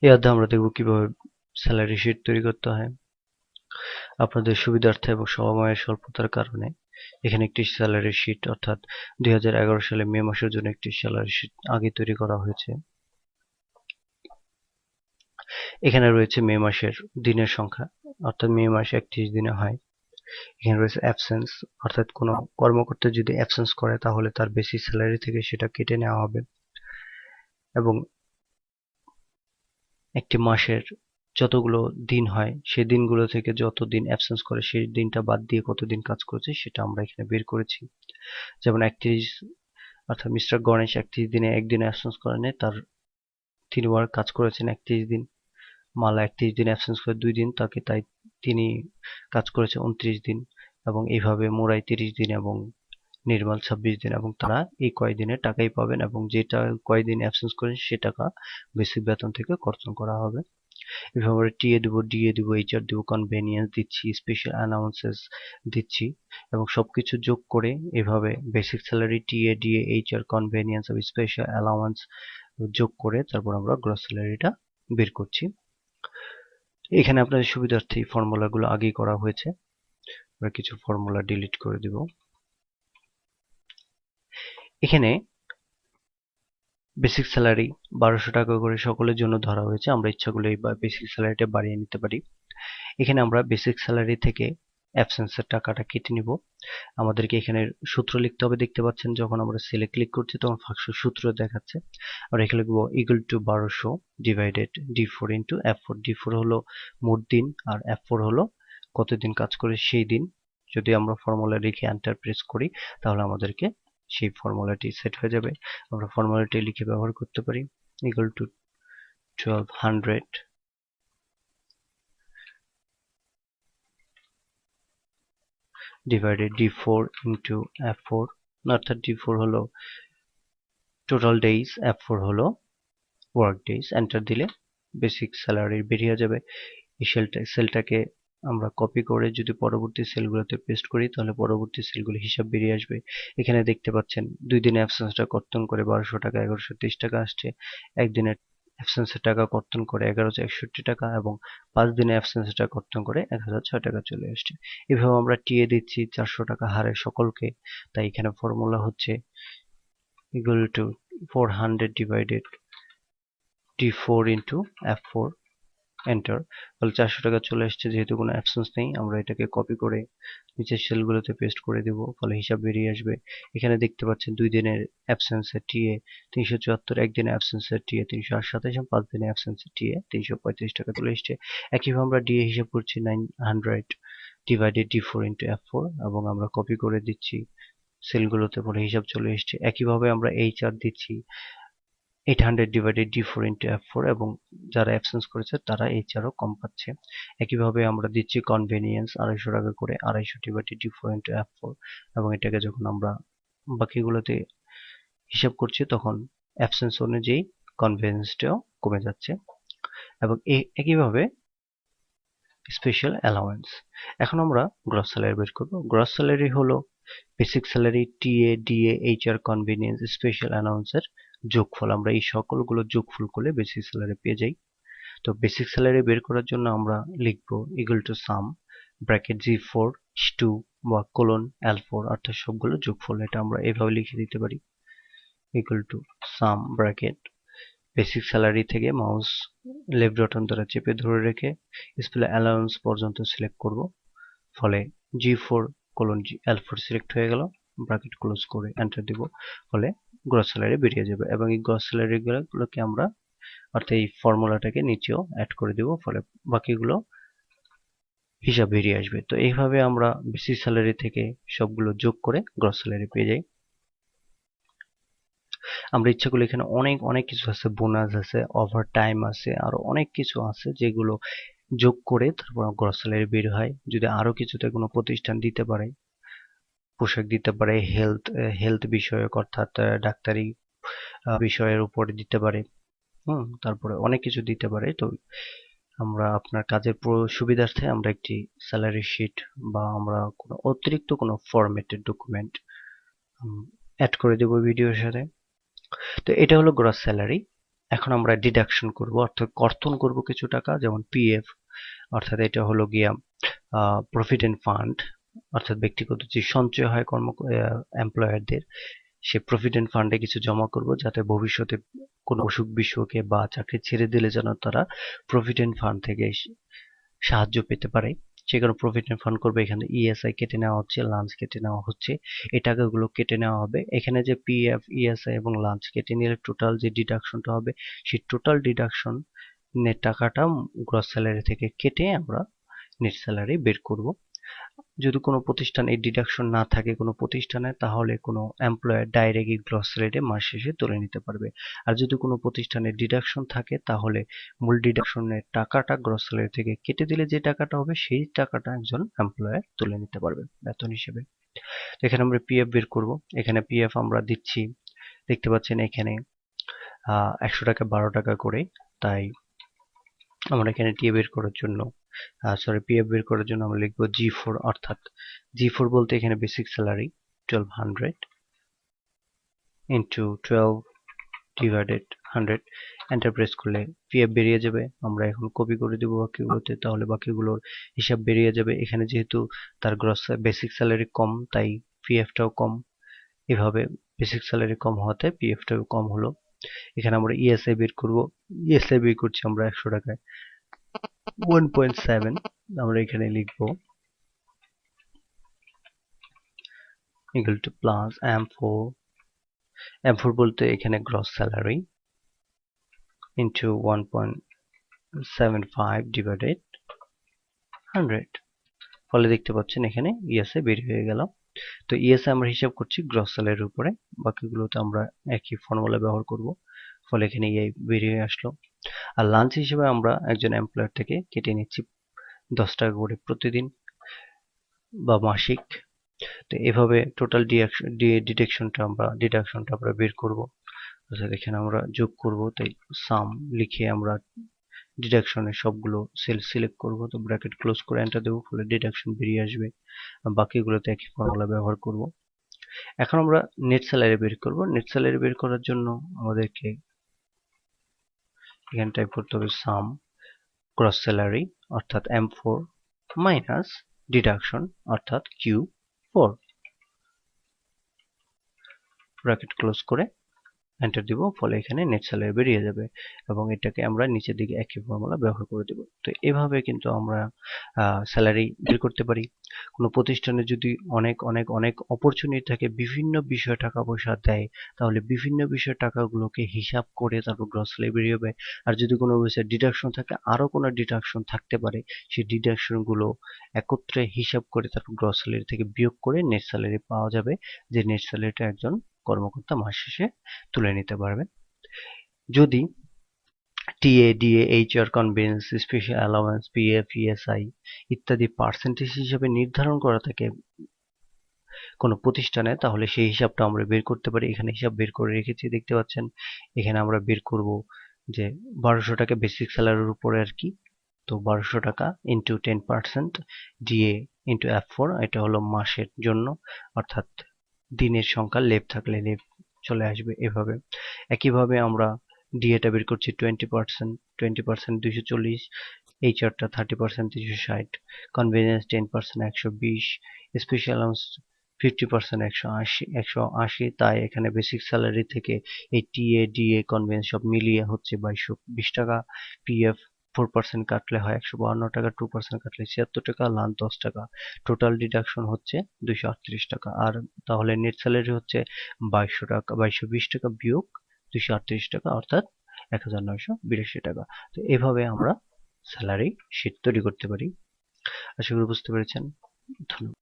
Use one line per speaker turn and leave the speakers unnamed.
এই অধ্যায়ে আমরা দেখব কিভাবে স্যালারি শিট তৈরি করতে হয়। আপনাদের সুবিধার্থে এবং সময়ের স্বল্পতার কারণে এখানে একটি স্যালারি শিট অর্থাৎ 2011 সালে মে মাসের জন্য একটি স্যালারি শিট আগে তৈরি করা হয়েছে। এখানে রয়েছে মে মাসের দিনের সংখ্যা, অর্থাৎ মে মাসে 31 দিনে হয়। এখানে রয়েছে অ্যাবসেন্স, অর্থাৎ কোনো কর্মকর্তা যদি অ্যাবসেন্স করে তাহলে তার বেসিক স্যালারি থেকে সেটা কেটে নেওয়া হবে। এবং একটি মাসের যতগুলো দিন হয় সেই দিনগুলো থেকে যত দিন অ্যাবসেন্স করে সেই দিনটা বাদ দিয়ে কতদিন কাজ করেছে সেটা আমরা এখানে বের করেছি। যেমন 31, অর্থাৎ মিস্টার গণেশ 31 দিনে একদিন অ্যাবসেন্স করেনি, তিনি ওয়ার্ক কাজ করেছেন 31 দিন। মালা 31 দিন অ্যাবসেন্স করে 2 দিন, তাই তিনি কাজ করেছে 29 দিন। এবং এইভাবে মুরাই 30 দিন এবং নির্মল 26 দিন, এবং তারা এই কয়দিনের টাকাই পাবেন এবং যেটা কয়দিন অ্যাবসেন্স করেন সে টাকা বেসিক বেতন থেকে কর্তন করা হবে। এভাবে আমরা টিএ দিব, ডিএ দিব, এইচআর দিব, কনভেনিয়েন্স দিচ্ছি, স্পেশাল অ্যালাউন্সেস দিচ্ছি এবং সবকিছু যোগ করে এভাবে basic salary, TA, DA, HR, conveyance এবং স্পেশাল অ্যালাউন্স যোগ করে তারপর আমরা গ্রস স্যালারিটা বের করছি। এখানে আপনাদের সুবিধার্থে এই ফর্মুলাগুলো আগেই করা হয়েছে। আমরা কিছু ফর্মুলা ডিলিট করে দিব। এখানে বেসিক স্যালারি 1200 টাকা করে সকলের জন্য ধরা হয়েছে। আমরা ইচ্ছা করলে এই বেসিক স্যালারিটা বাড়িয়ে নিতে পারি। এখানে আমরা বেসিক স্যালারি থেকে অ্যাবসেন্সের টাকাটা কেটে নিব। আমাদেরকে এখানে সূত্র লিখতে হবে, দেখতে পাচ্ছেন যখন আমরা সেলে ক্লিক করছি তখন ফাংশন সূত্র দেখাচ্ছে। আমরা এখানে লিখব equal to 1200 divided D4 into F4। D4 হলো মোট দিন আর F4 হলো কতদিন কাজ করে সেই দিন। যদি আমরা ফর্মুলা লিখে এন্টার প্রেস করি তাহলে আমাদেরকে সেই ফর্মুলাটি সেট হয়ে যাবে। আমরা ফর্মুলাটি লিখে ব্যবহার করতে পারি। Equal to 1200 divided D4 into F4, অর্থাৎ D4 হলো টোটাল ডেইজ, F4 হলো ওয়ার্ক ডেইজ। এন্টার দিলে বেসিক স্যালারি বেরিয়ে যাবে। এই সেলটাকে আমরা কপি করে যদি পরবর্তী সেলগুলোতে পেস্ট করি তাহলে পরবর্তী সেলগুলো হিসাব বেরিয়ে আসবে। এখানে দেখতে পাচ্ছেন 2 দিনের অ্যাবসেন্সটা কর্তন করে 1200 টাকা 1123 টাকা আসছে। একদিনের অ্যাবসেন্সের টাকা কর্তন করে 1161 টাকা এবং 5 দিনের অ্যাবসেন্সটা কর্তন করে 1006 টাকা চলে আসছে। এভাবে আমরা টিএ দিচ্ছি 400 টাকা হারে সকলকে। তাই এখানে ফর্মুলা হচ্ছে equal to 400 divided D4 into F4, enter. তাহলে 400 টাকা চলে আসছে। যেহেতু কোনো অ্যাবসেন্স নেই আমরা এটাকে কপি করে নিচের সেলগুলোতে পেস্ট করে দেব, ফলে হিসাব বেরিয়ে আসবে। এখানে দেখতে পাচ্ছেন 2 দিনের অ্যাবসেন্সের টিএ 374, একদিনের অ্যাবসেন্সের টিএ 327 এবং 5 দিনের অ্যাবসেন্সের টিএ 335 টাকা চলে এসছে। একইভাবে আমরা ডিএ হিসাব করছি 900 ডিভাইডেড D4 into F4 এবং আমরা কপি করে দিচ্ছি সেলগুলোতে, ফলে হিসাব চলে এসছে। একইভাবে আমরা এইচআর দিচ্ছি 800 ডিভাইডেড D4 into F4 এবং যারা অ্যাবসেন্স করেছে তারা এইচআরও কম পাচ্ছে। একইভাবে আমরা দিচ্ছি কনভেনিয়েন্স 250 টাকা করে 250 ডিভাইডেড D4 into F4 এবং এটাকে যখন আমরা বাকিগুলোতে হিসাব করছি তখন অ্যাবসেন্স অনুযায়ী কনভেনিয়েন্সটাও কমে যাচ্ছে। এবং একইভাবে স্পেশাল অ্যালাওয়েন্স। এখন আমরা গ্রস স্যালারি বের করব। গ্রস স্যালারি হলো basic salary, TA, DA, HR, convenience, special অ্যালাউন্সের যোগফল। আমরা এই সকলগুলো যোগফল করলে বেসিক স্যালারি পেয়ে যাই। তো বেসিক স্যালারি বের করার জন্য আমরা লিখব equal to some bracket G4 2 বা কোলন L4, অর্থাৎ সবগুলো যোগফল। এটা আমরা এভাবে লিখে দিতে পারি equal to some bracket basic salary থেকে মাউস লেফট বাটন দ্বারা চেপে ধরে রেখে স্পেশাল অ্যালাউন্স পর্যন্ত সিলেক্ট করব, ফলে G4 কোলন L4 সিলেক্ট হয়ে গেল। ব্র্যাকেট ক্লোজ করে এন্টার দিব, ফলে গ্রস স্যালারি বেরিয়ে যাবে। এবং এই গ্রস স্যালারি গুলোকে আমরা অর্থাৎ এই ফর্মুলাটাকে নিচেও অ্যাড করে দিব, ফলে বাকিগুলো হিসাব বেরিয়ে আসবে। তো এইভাবে আমরা বেসিক স্যালারি থেকে সবগুলো যোগ করে গ্রস স্যালারি পেয়ে যাই। আমরা ইচ্ছা করলে এখানে অনেক অনেক কিছু আছে, বোনাস আছে, ওভার টাইম আছে, আরো অনেক কিছু আছে যেগুলো যোগ করে তারপর গ্রস স্যালারি বের হয়। যদি আরো কিছুতে কোনো প্রতিষ্ঠান দিতে পারে, পোশাক দিতে পারে, হেলথ বিষয়ক অর্থাৎ ডাক্তারি বিষয়ের উপরে দিতে পারে, তারপরে অনেক কিছু দিতে পারে। তো আমরা আপনার কাজের সুবিধার্থে আমরা একটি স্যালারি শিট বা আমরা কোনো অতিরিক্ত কোনো ফরম্যাটের ডকুমেন্ট অ্যাড করে দেব ভিডিওর সাথে। তো এটা হলো গ্রস স্যালারি। এখন আমরা ডিডাকশন করব, অর্থাৎ কর্তন করব কিছু টাকা, যেমন পিএফ, অর্থাৎ এটা হলো গিয়া প্রফিট এন্ড ফান্ড, অর্থাৎ ব্যক্তিগত যে সঞ্চয় হয় এমপ্লয়ারদের, সে প্রফিট এন্ড ফান্ডে কিছু জমা করব, যাতে ভবিষ্যতে কোনো অসুখ বিসুখে বা চাকরি ছেড়ে দিলে যেন তারা প্রফিট এন্ড ফান্ড থেকে সাহায্য পেতে পারে। সে কারণে প্রফিট এন্ড ফান্ড করবে। এখানে ইএসআই কেটে নেওয়া হচ্ছে, লাঞ্চ কেটে নেওয়া হচ্ছে, এই টাকাগুলো কেটে নেওয়া হবে। এখানে যে পিএফ, ইএসআই এবং লাঞ্চ কেটে নিলে টোটাল যে ডিডাকশনটা হবে, সেই টোটাল ডিডাকশন নেট টাকাটা গ্রস স্যালারি থেকে কেটে আমরা নেট স্যালারি বের করব। যদি কোনো প্রতিষ্ঠান এই ডিডাকশন না থাকে কোনো প্রতিষ্ঠানে, তাহলে কোনো এমপ্লয়ার ডাইরেক্টলি গ্রস রেটে মাস শেষে তুলে নিতে পারবে। আর যদি কোনো প্রতিষ্ঠানে ডিডাকশন থাকে, তাহলে মূল ডিডাকশনের টাকাটা গ্রস স্যালারি থেকে কেটে দিলে যে টাকাটা হবে, সেই টাকাটা একজন এমপ্লয়ার তুলে নিতে পারবে বেতন হিসেবে। এখানে আমরা পিএফ বের করব। এখানে পিএফ আমরা দিচ্ছি, দেখতে পাচ্ছেন এখানে 100 টাকা 12 টাকা করে। তাই আমরা এখানে টিএ বের করার জন্য পিএফ বের করার জন্য আমরা লিখবো G4, অর্থাৎ G4 বলতে এখানে basic salary 1200 into 12 divided 100, enter press করলে পিএফ বেরিয়ে যাবে। আমরা এখন কপি করে দেবো বাকিগুলোতে, তাহলে বাকিগুলোর হিসাব বেরিয়ে যাবে। এখানে যেহেতু তার গ্রস বেসিক স্যালারি কম, তাই পিএফটাও কম। এভাবে বেসিক স্যালারি কম হওয়াতে পিএফটাও কম হলো। এখানে আমরা ইএসআই বের করব। ইএসআই বের করছি আমরা 100 টাকায় 1.7। আমরা এখানে লিখবো equal to plus M4, M4 বলতে এখানে গ্রস স্যালারি into 1.75 ডিভাইডেড 100। ফলে দেখতে পাচ্ছেন এখানে ইএসআই বের হয়ে গেল। তো ইএসআই আমরা হিসাব করছি গ্রস স্যালারির উপরে, বাকিগুলোতে আমরা একই ফর্মুলা ব্যবহার করব। ফলে এখানে ইয়ে বেরিয়ে আসলো। আর লাঞ্চ হিসেবে আমরা একজন এমপ্লয়ার থেকে কেটে নিচ্ছি 10 টাকা করে প্রতিদিন বা মাসিক। তো এভাবে টোটাল ডিডাকশনটা আমরা বের করব। অর্থাৎ এখানে আমরা যোগ করব, তাই সাম লিখে আমরা ডিডাকশনের সবগুলো সেল সিলেক্ট করব। তো ব্র্যাকেট ক্লোজ করে এন্টার দেবো, ফলে ডিডাকশন বেরিয়ে আসবে। বাকিগুলোতে একই ফর্মুলা ব্যবহার করব। এখন আমরা নেট স্যালারি বের করব। নেট স্যালারি বের করার জন্য আমাদেরকে এখানে টাইপ করতে হবে সাম গ্রস স্যালারি, অর্থাৎ M4 মাইনাস ডিডাকশন, অর্থাৎ Q4, ব্র্যাকেট ক্লোজ করে এন্টার দিব। ফলে এখানে নেট স্যালারি বেরিয়ে যাবে এবং এটাকে আমরা নিচের দিকে একই ফর্মুলা ব্যবহার করে দেব। তো এভাবে কিন্তু আমরা স্যালারি বের করতে পারি। কোনো প্রতিষ্ঠানে যদি অনেক অনেক অনেক অপরচুনিটি থাকে, বিভিন্ন বিষয়ে টাকা পয়সা দেয়, তাহলে বিভিন্ন বিষয়ে টাকাগুলোকে হিসাব করে তারপর গ্রস স্যালারি বেরিয়ে যাবে। আর যদি কোনো বিষয়ে ডিডাকশন থাকে, আরো কোনো ডিডাকশন থাকতে পারে, সেই ডিডাকশন গুলো একত্রে হিসাব করে তারপর গ্রস স্যালারি থেকে বিয়োগ করে নেট স্যালারি পাওয়া যাবে, যে নেট স্যালারিটা একজন কর্মকর্তা মাস শেষে তুলে নিতে পারবেন। যদি TA, DA, HR, conveyance, special allowance, PF, ESI ইত্যাদি পার্সেন্টেজ হিসাবে নির্ধারণ করা থাকে কোনো প্রতিষ্ঠানে, তাহলে সেই হিসাবটা আমরা বের করতে পারি। এখানে হিসাব বের করে রেখেছি, দেখতে পাচ্ছেন। এখানে আমরা বের করব যে 1200 টাকা বেসিক স্যালারির উপরে আর কি। তো 1200 টাকা ইন্টু 10% ডিএ ইন্টু F4, এটা হলো মাসের জন্য, অর্থাৎ দিনের সংখ্যা লেফট থাকলে লেফট চলে আসবে এভাবে। একইভাবে আমরা ডিএটা বের করছি 20%, 20% 240, এইচআরটা 30% 360, কনভেনিয়েন্স 10% 120, স্পেশাল অ্যালাউন্স 50% 180। তাই এখানে বেসিক স্যালারি থেকে এই টিএ, ডিএ, কনভেনিয়েন্স সব মিলিয়ে হচ্ছে 2220 টাকা। পিএফ 4% কাটলে হয় 152 টাকা, 2% কাটলে 76 টাকা, লাঞ্চ 10 টাকা। টোটাল ডিডাকশন হচ্ছে 238 টাকা। আর তাহলে নেট স্যালারি হচ্ছে 2200 টাকা, 2220 টাকা বিয়োগ 238 টাকা, অর্থাৎ 1982 টাকা। তো এভাবে আমরা স্যালারি শীট তৈরি করতে পারি। আশা করি বুঝতে পেরেছেন। ধন্যবাদ।